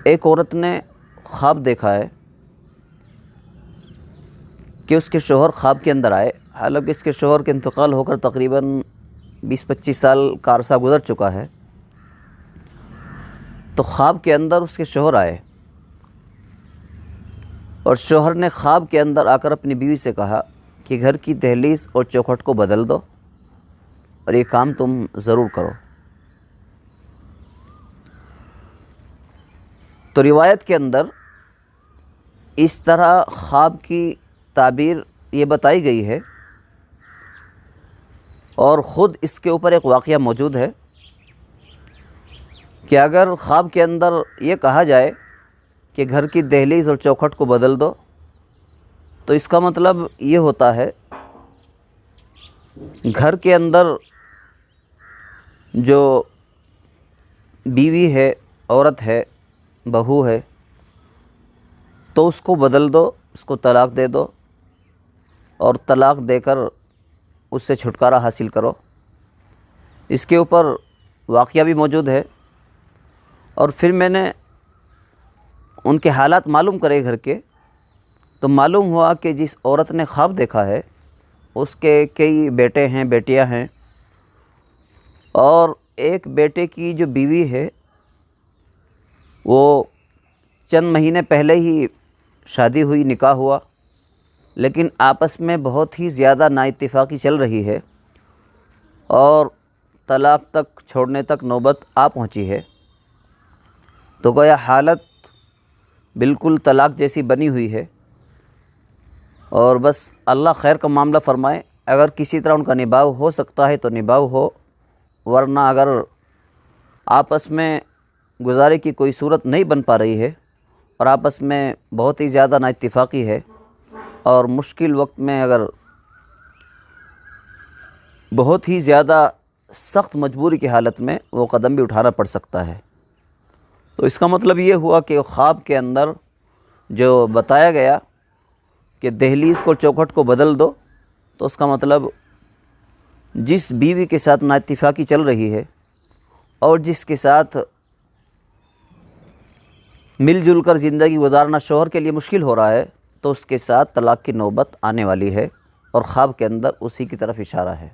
ایک عورت نے خواب دیکھا ہے کہ اس کے شوہر خواب کے اندر آئے، حالانکہ اس کے شوہر کے انتقال ہو کر تقریباً 20-25 سال کا عرصہ گزر چکا ہے، تو خواب کے اندر اس کے شوہر آئے اور شوہر نے خواب کے اندر آ کر اپنی بیوی سے کہا کہ گھر کی دہلیز اور چوکھٹ کو بدل دو اور یہ کام تم ضرور کرو۔ تو روایت کے اندر اس طرح خواب کی تعبیر یہ بتائی گئی ہے، اور خود اس کے اوپر ایک واقعہ موجود ہے کہ اگر خواب کے اندر یہ کہا جائے کہ گھر کی دہلیز اور چوکھٹ کو بدل دو، تو اس کا مطلب یہ ہوتا ہے گھر کے اندر جو بیوی ہے، عورت ہے، بہو ہے، تو اس کو بدل دو، اس کو طلاق دے دو اور طلاق دے کر اس سے چھٹکارا حاصل کرو۔ اس کے اوپر واقعہ بھی موجود ہے، اور پھر میں نے ان کے حالات معلوم کرے گھر کے، تو معلوم ہوا کہ جس عورت نے خواب دیکھا ہے اس کے کئی بیٹے ہیں، بیٹیاں ہیں، اور ایک بیٹے کی جو بیوی ہے وہ چند مہینے پہلے ہی شادی ہوئی، نکاح ہوا، لیکن آپس میں بہت ہی زیادہ نااتفاقی چل رہی ہے اور طلاق تک، چھوڑنے تک نوبت آ پہنچی ہے۔ تو گویا حالت بالکل طلاق جیسی بنی ہوئی ہے، اور بس اللہ خیر کا معاملہ فرمائے۔ اگر کسی طرح ان کا نبھاؤ ہو سکتا ہے تو نبھاؤ ہو، ورنہ اگر آپس میں گزارے کی کوئی صورت نہیں بن پا رہی ہے اور آپس میں بہت ہی زیادہ نااتفاقی ہے، اور مشکل وقت میں اگر بہت ہی زیادہ سخت مجبوری کی حالت میں وہ قدم بھی اٹھانا پڑ سکتا ہے، تو اس کا مطلب یہ ہوا کہ خواب کے اندر جو بتایا گیا کہ دہلیز کو، چوکھٹ کو بدل دو، تو اس کا مطلب جس بیوی کے ساتھ نااتفاقی چل رہی ہے اور جس کے ساتھ مل جل کر زندگی گزارنا شوہر کے لیے مشکل ہو رہا ہے، تو اس کے ساتھ طلاق کی نوبت آنے والی ہے، اور خواب کے اندر اسی کی طرف اشارہ ہے۔